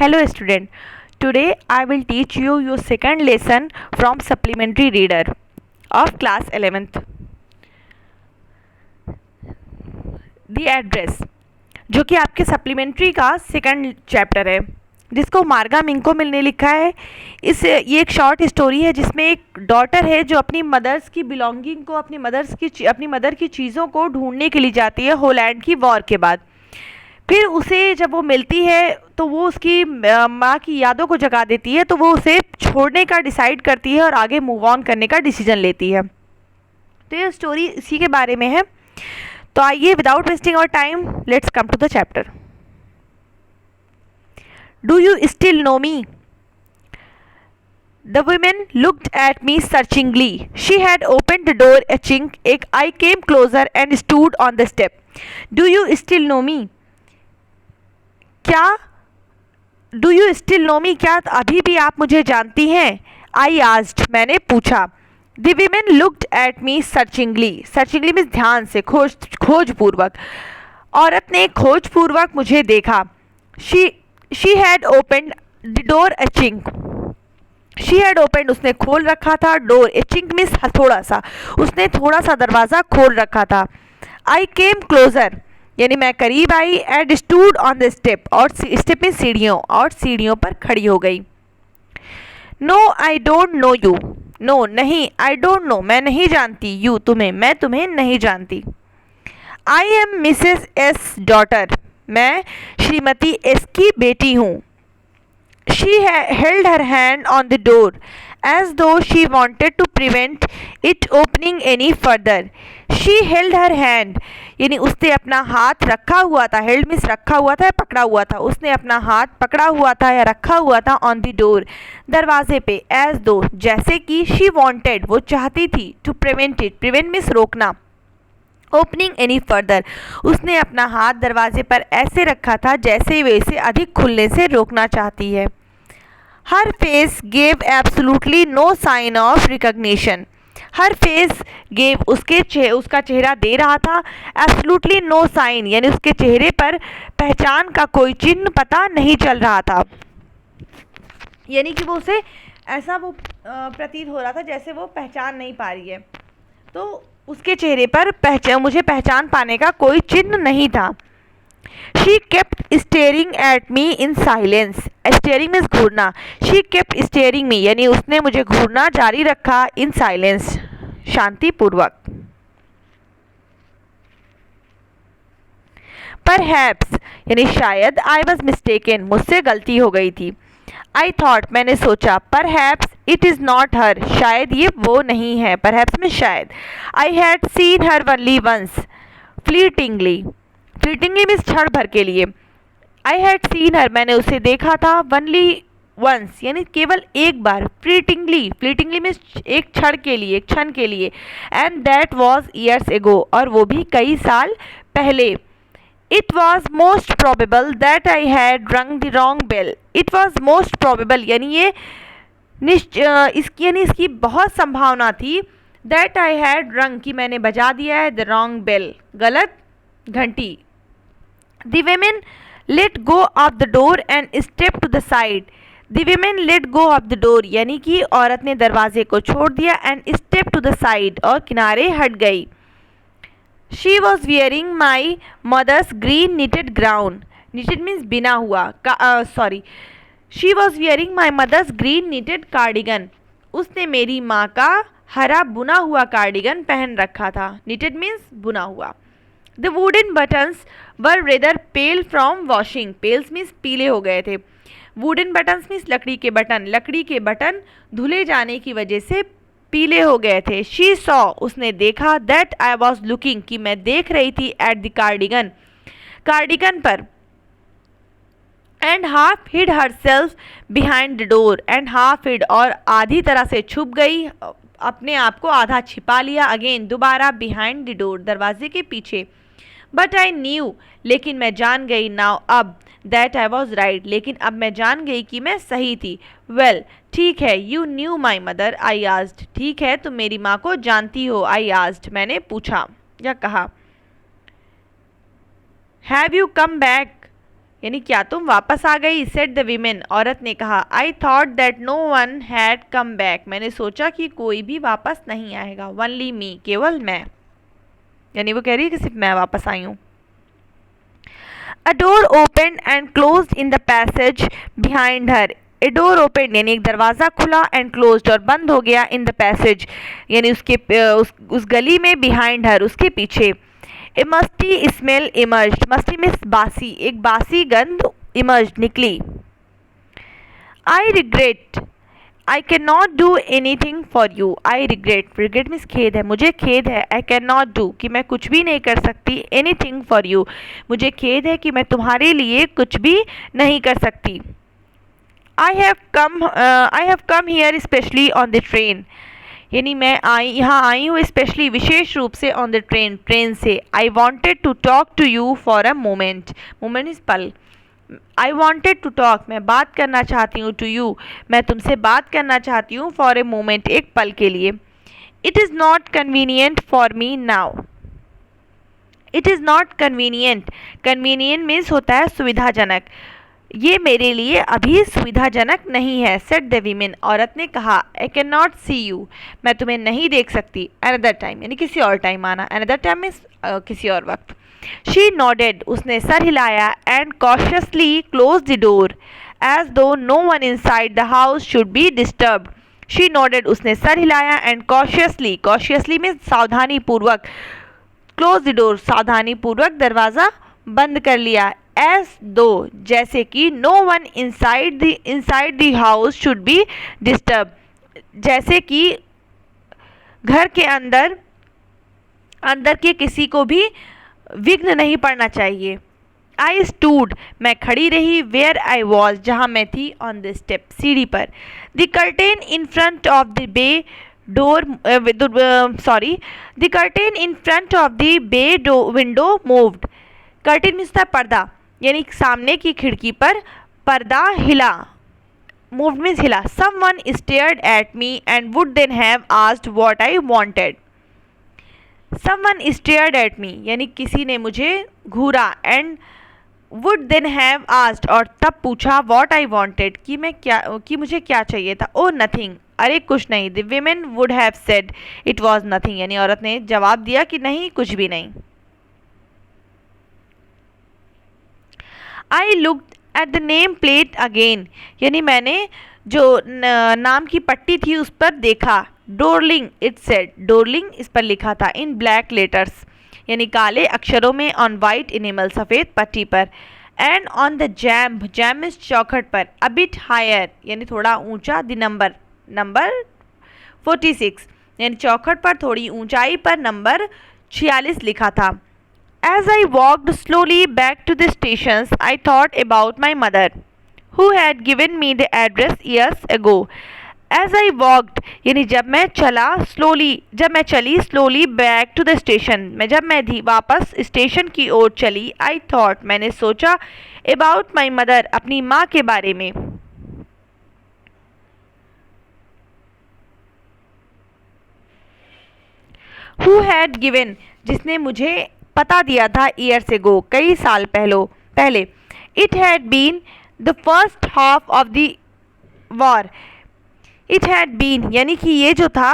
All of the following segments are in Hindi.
Hello student, today I will teach you your second lesson from supplementary reader of class 11th. The address जो कि आपके सप्लीमेंट्री का सेकंड चैप्टर है, जिसको मार्गा मिंको मिल ने लिखा है। ये एक शॉर्ट स्टोरी है जिसमें एक डॉटर है जो अपनी मदर्स की बिलोंगिंग को अपनी मदर की चीज़ों को ढूंढने के लिए जाती है होलैंड की वॉर के बाद। फिर उसे जब वो मिलती है तो वो उसकी माँ की यादों को जगा देती है, तो वो उसे छोड़ने का डिसाइड करती है और आगे मूव ऑन करने का डिसीजन लेती है। तो ये स्टोरी इसी के बारे में है। तो आइए without wasting our time let's come to the chapter. Do you still know me? The woman looked at me searchingly. She had opened the door a chink. I came closer and stood on the step. Do you still know me? क्या डू यू स्टिल नो मी, क्या अभी भी आप मुझे जानती हैं? आई आस्क्ड, मैंने पूछा। The women looked at me searchingly. Searchingly means ध्यान से, खोजपूर्वक। औरत ने खोजपूर्वक मुझे देखा। She had opened the door a chink. She had opened, उसने खोल रखा था। डोर ए चिंक मीन्स थोड़ा सा, उसने थोड़ा सा दरवाज़ा खोल रखा था। आई केम क्लोजर, यानी मैं करीब आई। And stood on the step, और स्टेप में सीढ़ियों, और सीढ़ियों पर खड़ी हो गई। No I don't know you. No नहीं, आई डोंट नो मैं नहीं जानती, यू तुम्हें, मैं तुम्हें नहीं जानती। I am Mrs S daughter, मैं श्रीमती एस की बेटी हूँ। She held her hand on the door as though she wanted to prevent it opening any further. She held her hand, यानी उसने अपना हाथ रखा हुआ था। held means रखा हुआ था या पकड़ा हुआ था। उसने अपना हाथ पकड़ा हुआ था या रखा हुआ था on the door, दरवाजे पे। as though, जैसे कि she wanted, वो चाहती थी, to prevent it, prevent means रोकना, opening any further, उसने अपना हाथ दरवाजे पर ऐसे रखा था जैसे वे इसे अधिक खुलने से रोकना चाहती है। Her face gave absolutely no sign of recognition. Her face gave, उसका चेहरा दे रहा था। Absolutely no sign, यानी उसके चेहरे पर पहचान का कोई चिन्ह पता नहीं चल रहा था। यानी कि वो उसे ऐसा प्रतीत हो रहा था जैसे वो पहचान नहीं पा रही है। तो उसके चेहरे पर मुझे पहचान पाने का कोई चिन्ह नहीं था। She kept staring at me in silence. Staring means Ghurna. She kept staring me, यानी उसने मुझे घूरना जारी रखा। In silence, शांतिपूर्वक। Perhaps, यानी शायद। I was mistaken, मुझसे गलती हो गई थी। I thought, मैंने सोचा। Perhaps it is not her, शायद ये वो नहीं है। Perhaps में शायद। I had seen her only once, fleetingly. Fleetingly means क्षण भर के लिए। आई हैड सीन हर, मैंने उसे देखा था। वनली वंस, यानी केवल एक बार। फ्लीटिंगली मीन्स एक क्षण के लिए, एक क्षण के लिए। And that was years ago, और वो भी कई साल पहले। It was most probable that I had rang the wrong bell. It was most probable, यानी ये इसकी बहुत संभावना थी। दैट आई हैड रंग, की मैंने बजा दिया है, द रॉन्ग बेल, गलत घंटी। The women let go of the door and stepped to the side. The women let go of the door, यानी कि औरत ने दरवाजे को छोड़ दिया। and stepped to the side, और किनारे हट गई। She was wearing my mother's green knitted gown. Knitted means बिना हुआ। She was wearing my mother's green knitted cardigan. उसने मेरी माँ का हरा बुना हुआ कार्डिगन पहन रखा था। Knitted means बुना हुआ। The wooden buttons were rather pale from washing. Pale means पीले हो गए थे। Wooden buttons means लकड़ी के बटन। लकड़ी के बटन धुले जाने की वजह से पीले हो गए थे। She saw, उसने देखा। That I was looking, कि मैं देख रही थी। At the cardigan, कार्डिगन पर। And half hid herself behind the door. And half hid, और आधी तरह से छुप गई, अपने आप को आधा छिपा लिया। अगेन, दोबारा। behind the door, दरवाजे के पीछे। बट आई न्यू, लेकिन मैं जान गई। नाउ, अब। दैट आई वॉज राइट, लेकिन अब मैं जान गई कि मैं सही थी। वेल, ठीक है। You knew my mother, I asked, ठीक है तुम मेरी माँ को जानती हो। आई आस्ड, मैंने पूछा या कहा। हैव यू कम बैक, यानी क्या तुम वापस आ गई, सेड द वीमेन, औरत ने कहा। I thought that no one had come back, मैंने सोचा कि कोई भी वापस नहीं आएगा। ओनली मी, केवल मैं, यानी वो कह रही है कि सिर्फ मैं वापस आई हूँ। अ door open and close in the passage behind her, a door open यानी एक दरवाज़ा खुला, एंड क्लोज्ड और बंद हो गया, इन द पैसेज यानी उस गली में, बिहाइंड हर उसके पीछे। ए मस्टी स्मेल इमर्ज्ड, मस्टी में बासी, एक बासी गंध इमर्ज्ड निकली। I regret I can not do any thing for you, I regret, regret means खेद है, मुझे खेद है, आई कैन नॉट डू कि मैं कुछ भी नहीं कर सकती, एनी थिंग फॉर यू मुझे खेद है कि मैं तुम्हारे लिए कुछ भी नहीं कर सकती। I have come here specially on the train, यानी मैं यहाँ आई हूँ स्पेशली विशेष रूप से, ऑन द ट्रेन, ट्रेन से। I wanted to talk to you for a moment, moment is पल। आई वॉन्टेड टू टॉक मैं बात करना चाहती हूँ, टू यू मैं तुमसे बात करना चाहती हूँ, फॉर ए मोमेंट एक पल के लिए। It is not convenient for me now, it is not convenient, convenient means होता है सुविधाजनक, ये मेरे लिए अभी सुविधाजनक नहीं है। सेड द वीमेन, औरत ने कहा। I can not see you, मैं तुम्हें नहीं देख सकती। अनदर टाइम यानी किसी और टाइम आना, अनदर टाइम मीन्स किसी और वक्त। शी नॉडेड, उसने सर हिलाया, and cautiously close the door as though no one inside the house should be disturbed. She nodded, उसने सर हिलाया, एंड कॉशियसली, कॉशियसली मीन्स सावधानी पूर्वक, क्लोज द डोर सावधानी पूर्वक दरवाज़ा बंद कर लिया, एज दो जैसे कि, no one inside the house should be disturb, जैसे कि घर के अंदर के किसी को भी विघ्न नहीं पड़ना चाहिए। आई स्टूड, मैं खड़ी रही, वेयर आई वॉज, जहाँ मैं थी, ऑन द स्टेप, सीढ़ी पर। The curtain in front of the bay door the curtain in front of the bay window moved, curtain means था पर्दा, यानी सामने की खिड़की पर पर्दा हिला, मूव्ड मीन्स हिला। Someone stared at me and would then have asked what I wanted, someone stared at me यानी किसी ने मुझे घूरा, and would then have asked और तब पूछा, व्हाट आई वांटेड कि मुझे क्या चाहिए था। ओ नथिंग, अरे कुछ नहीं। The women would have said it was nothing, यानी औरत ने जवाब दिया कि नहीं, कुछ भी नहीं। I looked at the name plate again, यानी मैंने जो नाम की पट्टी थी उस पर देखा। डोरलिंग इट सेड, डोरलिंग इस पर लिखा था, इन ब्लैक लेटर्स यानी काले अक्षरों में, ऑन वाइट इनेमल सफ़ेद पट्टी पर, एंड ऑन द जैम्ब, जैम्ब इस चौखट पर, अ बिट हायर यानी थोड़ा ऊंचा, द नंबर 46 यानी चौखट पर थोड़ी ऊंचाई पर नंबर 46 लिखा था। As I walked slowly back to the stations, I thought about my mother, who had given me the address years ago. As I walked, यानी जब मैं चली slowly back to the station, जब मैं वापस स्टेशन की ओर चली, I thought, मैंने सोचा, about my mother, अपनी माँ के बारे में। Who had given, जिसने मुझे पता दिया था, ईयर्स एगो कई साल पहले। It had been the first half of the war, it had been यानी कि ये जो था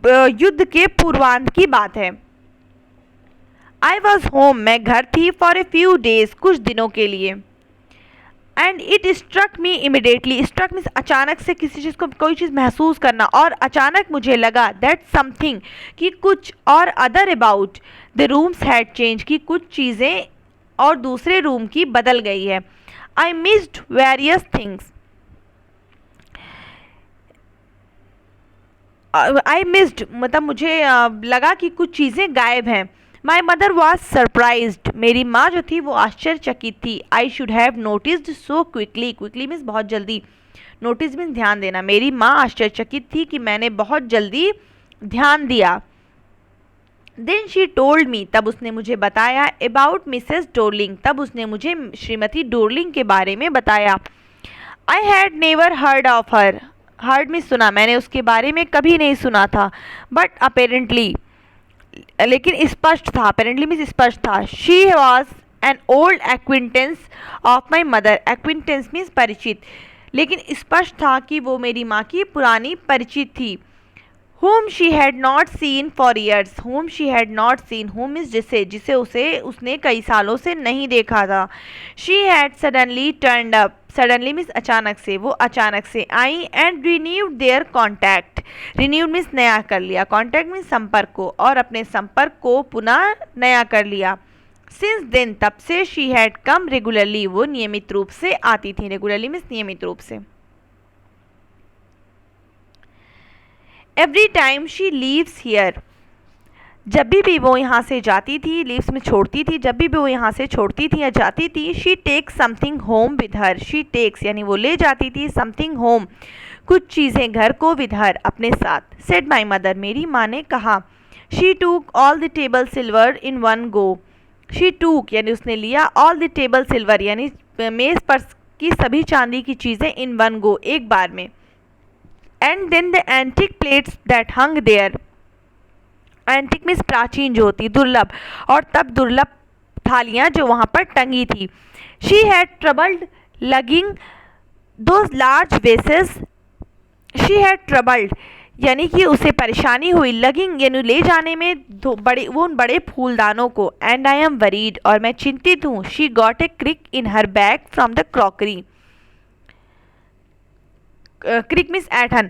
युद्ध के पूर्वांत की बात है। आई वॉज होम, मैं घर थी, फॉर ए फ्यू डेज, कुछ दिनों के लिए। And it struck me immediately, struck means अचानक से किसी चीज़ को, कोई चीज़ महसूस करना, और अचानक मुझे लगा, दैट समथिंग कि कुछ, और other about the rooms had change कि कुछ चीज़ें और दूसरे रूम की बदल गई है। I missed various things, I missed मतलब मुझे लगा कि कुछ चीज़ें गायब हैं। माई मदर वॉज सरप्राइज्ड, मेरी माँ जो थी वो आश्चर्यचकित थी। I should have noticed so quickly, quickly means बहुत जल्दी, नोटिस मीन्स ध्यान देना। मेरी माँ आश्चर्यचकित थी कि मैंने बहुत जल्दी ध्यान दिया। देन शी टोल्ड मी, तब उसने मुझे बताया, अबाउट मिसेस डोरलिंग, तब उसने मुझे श्रीमती डोरलिंग के बारे में बताया। I had never heard of her, heard में सुना, मैंने उसके बारे में कभी नहीं सुना था। बट अपेरेंटली, लेकिन स्पष्ट था, अपेरेंटली मीन्स स्पष्ट था। She was an old acquaintance of my mother. Acquaintance means परिचित, लेकिन स्पष्ट था कि वो मेरी माँ की पुरानी परिचित थी। whom she had not seen for years, whom she had not seen, whom is जिसे उसने कई सालों से नहीं देखा था। she had suddenly turned up, suddenly means अचानक से, वो अचानक से आई and renewed their contact, renewed means नया कर लिया, contact means संपर्क को, और अपने संपर्क को पुनः नया कर लिया। since then तब से she had come regularly, वो नियमित रूप से आती थी, regularly means नियमित रूप से। Every time she leaves here, जब भी वो यहाँ से जाती थी, लीव्स में छोड़ती थी, जब भी वो यहाँ से छोड़ती थी या जाती थी, she takes something home with her, she takes यानी वो ले जाती थी, समथिंग होम कुछ चीज़ें घर को, विद हर अपने साथ। सेड माई मदर, मेरी माँ ने कहा। शी टूक all the table silver in one go, she टूक यानी उसने लिया, ऑल द टेबल सिल्वर यानी मेज़ पर की सभी चांदी की चीज़ें, इन वन गो एक बार में। And then the antique plates that hung there, antique means प्राचीन जो होती, दुर्लभ, और तब दुर्लभ थालियाँ जो वहाँ पर टंगी थी। She had troubled lugging those large vases, she had troubled यानी कि उसे परेशानी हुई, लगिंग यानी ले जाने में वो उन बड़े फूलदानों को। एंड आई एम वरीड और मैं चिंतित हूँ। She got a crick in her back from the crockery, crick means ऐठन,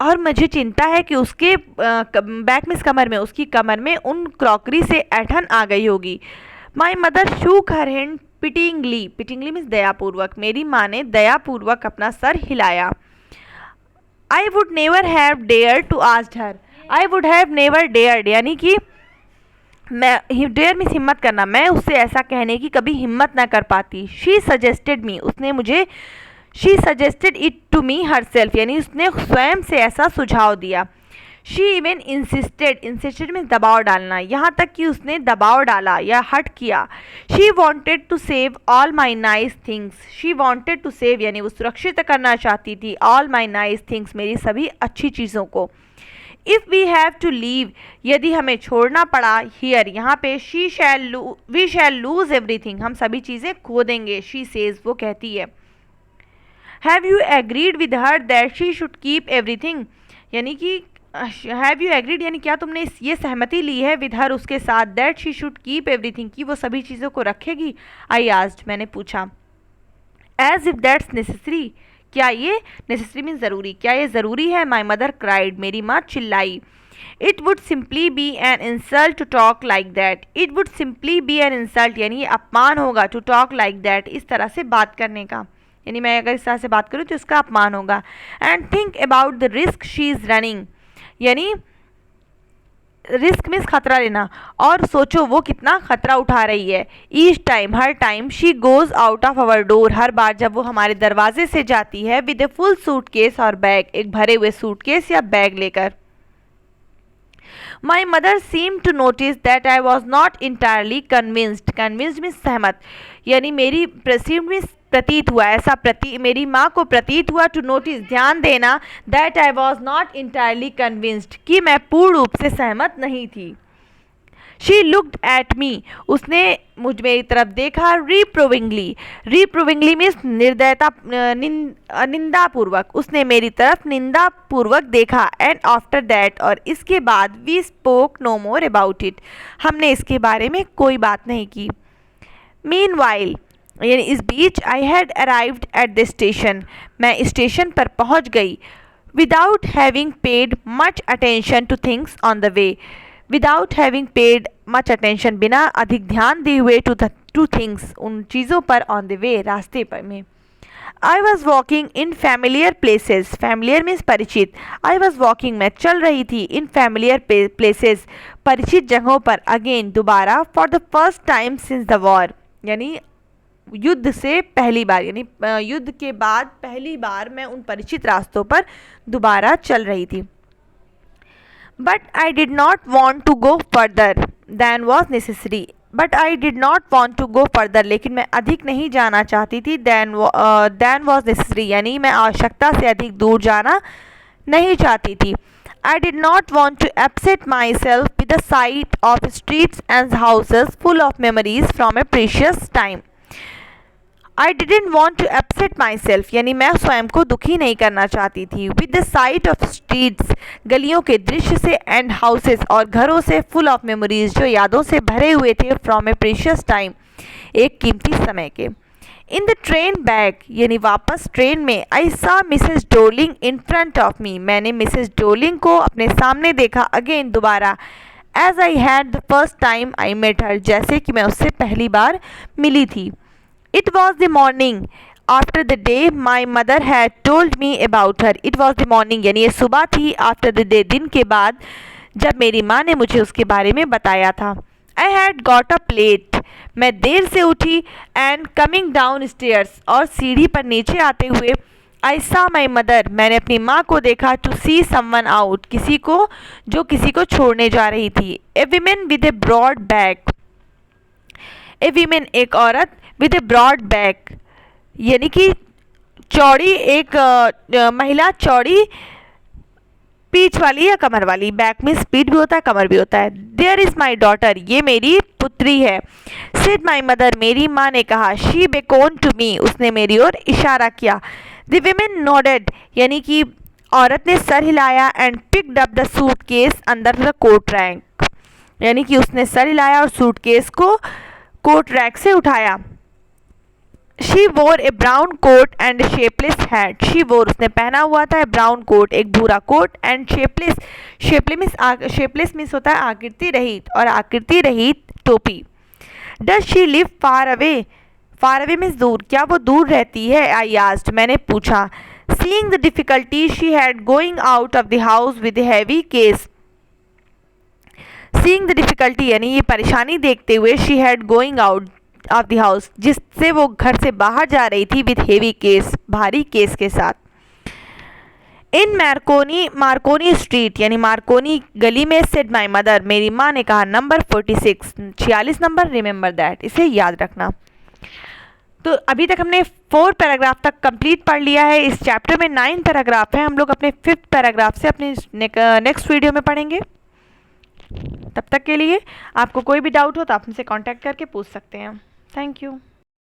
और मुझे चिंता है कि उसके बैक मिस कमर में, उसकी कमर में उन क्रॉकरी से ऐठन आ गई होगी। My mother shook her hand pitingly, pitingly means दयापूर्वक, मेरी माँ ने दयापूर्वक अपना सर हिलाया। I would never have dare to ask her, I would have never dared यानी कि मैं, डेयर मीन्स हिम्मत करना, मैं उससे ऐसा कहने की कभी हिम्मत ना कर पाती। शी सजेस्टेड मी, उसने मुझे, she suggested it to me herself यानी उसने स्वयं से ऐसा सुझाव दिया। She even insisted, insisted means दबाव डालना, यहाँ तक कि उसने दबाव डाला या हट किया। She wanted to save all my nice things, she wanted to save यानी वो सुरक्षित करना चाहती थी, ऑल माई नाइस थिंग्स मेरी सभी अच्छी चीज़ों को। If we have to leave, यदि हमें छोड़ना पड़ा, हियर यहाँ पे, वी शैल लूज एवरीथिंग, हम सभी चीज़ें खो देंगे। शी सेज, वो कहती है। Have you agreed with her that she should keep everything, यानी कि हैव यू एग्रीड यानी क्या तुमने ये सहमति ली है विद हर उसके साथ, that she should keep everything कि वो सभी चीज़ों को रखेगी। आई आस्क्ड, मैंने पूछा। एज इफ दैट्स नेसेसरी, क्या ये नेसेसरी मीन ज़रूरी, क्या ये ज़रूरी है। माई मदर क्राइड, मेरी माँ चिल्लाई। It would simply be an insult to talk like that, it would simply be an insult यानी ये अपमान होगा, टू टॉक लाइक दैट इस तरह से बात करने का, यानी मैं अगर इस तरह से बात करूँ तो इसका अपमान होगा। And think about the risk she is running, यानी रिस्क मीन्स खतरा लेना, और सोचो वो कितना खतरा उठा रही है। ईच टाइम, हर time, she goes out of our door, हर बार जब वो हमारे दरवाजे से जाती है, विद ए फुल सूटकेस और बैग, एक भरे हुए सूटकेस या बैग लेकर। My mother seem to notice that I was not entirely convinced, convinced means सहमत, यानी मेरी प्रेसिड मीन्स प्रतीत हुआ, ऐसा मेरी माँ को प्रतीत हुआ, टू नोटिस ध्यान देना, that I was not entirely convinced कि मैं पूर्ण रूप से सहमत नहीं थी। शी लुक्ड एट मी, उसने मेरी तरफ देखा, रिप्रोविंगली, रिप्रोविंगली मीन्स निर्दयता, निंदापूर्वक, उसने मेरी तरफ निंदापूर्वक देखा। एंड आफ्टर दैट, और इसके बाद, we spoke no more about it, हमने इसके बारे में कोई बात नहीं की। मीन वाइल यानी इस बीच, I had arrived at the station, मैं स्टेशन पर पहुंच गई। Without having paid much attention to things on the way, without having paid much attention बिना अधिक ध्यान दिए हुए, टू थिंग्स उन चीज़ों पर, ऑन द वे रास्ते पर में। I was walking in familiar places, familiar means परिचित, आई वॉज वॉकिंग मैं चल रही थी, इन फैमिलियर प्लेसेस परिचित जगहों पर, अगेन दोबारा, for the first time since the war यानी युद्ध से पहली बार, यानी युद्ध के बाद पहली बार मैं उन परिचित रास्तों पर दोबारा चल रही थी। But I did not want to go further than was necessary, but I did not want to go further लेकिन मैं अधिक नहीं जाना चाहती थी, दैन वॉज नेसेसरी यानी मैं आवश्यकता से अधिक दूर जाना नहीं चाहती थी। I did not want to upset myself with the sight of streets and houses full of memories from a precious time. I didn't want to upset myself, यानी मैं स्वयं को दुखी नहीं करना चाहती थी. With the sight of streets, गलियों के दृश्य से, and houses, और घरों से, full of memories, जो यादों से भरे हुए थे, from a precious time, एक कीमती समय के. इन द ट्रेन बैक, यानी वापस ट्रेन में, I saw Mrs Dolling in front of me, मैंने मिसेस डोलिंग को अपने सामने देखा. अगेन, दोबारा. As I had the first time I met her, जैसे कि मैं उससे पहली बार मिली थी. It was the morning after the day my mother had told me about her. It was the morning, यानी ये सुबह थी, आफ्टर द डे, दिन के बाद, जब मेरी माँ ने मुझे उसके बारे में बताया था. I had got up late, मैं देर से उठी. एंड कमिंग डाउन स्टेयर्स, और सीढ़ी पर नीचे आते हुए, आई सा माई मदर, मैंने अपनी माँ को देखा. टू सी समवन आउट, किसी को जो किसी को छोड़ने जा रही थी. A women with a broad back, a women एक औरत, विद ए ब्रॉड बैक, यानी कि चौड़ी, एक महिला चौड़ी पीठ वाली या कमर वाली. बैक में पीठ भी होता है, कमर भी होता है. देयर इज माई डॉटर, ये मेरी पुत्री है. सेड माई मदर, मेरी माँ ने कहा. शी बेकोन टू मी, उसने मेरी ओर इशारा किया. द विमेन नोडेड, यानी कि औरत ने सर हिलाया. And picked up the suitcase under the coat rack, यानी कि उसने सर हिलाया और सूटकेस को कोट रैक से उठाया. She wore a brown coat and shapeless hat, she wore, उसने पहना हुआ था, ब्राउन कोट, एक भूरा coat, and shapeless, shapeless means होता है आकृति रहित, और आकृति रहित टोपी. Does she live far away, far away means दूर, क्या वो दूर रहती है. आई आस्क्ड, मैंने पूछा. Seeing the difficulty she had going out of the house with heavy case, seeing the difficulty, यानी ये परेशानी देखते हुए, she had going out of the house, जिससे वो घर से बाहर जा रही थी, विद हेवी केस, भारी केस के साथ. इन मार्कोनी स्ट्रीट, यानी मार्कोनी गली में, सेड माई मदर, मेरी माँ ने कहा. नंबर 46, 46 नंबर, रिमेंबर दैट, इसे याद रखना. तो अभी तक हमने 4 पैराग्राफ तक कंप्लीट पढ़ लिया है. इस चैप्टर में 9 पैराग्राफ हैं. हम लोग अपने 5th पैराग्राफ से अपने नेक्स्ट वीडियो में पढ़ेंगे. तब तक के लिए आपको कोई भी डाउट हो तो आप हमसे कांटेक्ट करके पूछ सकते हैं. Thank you.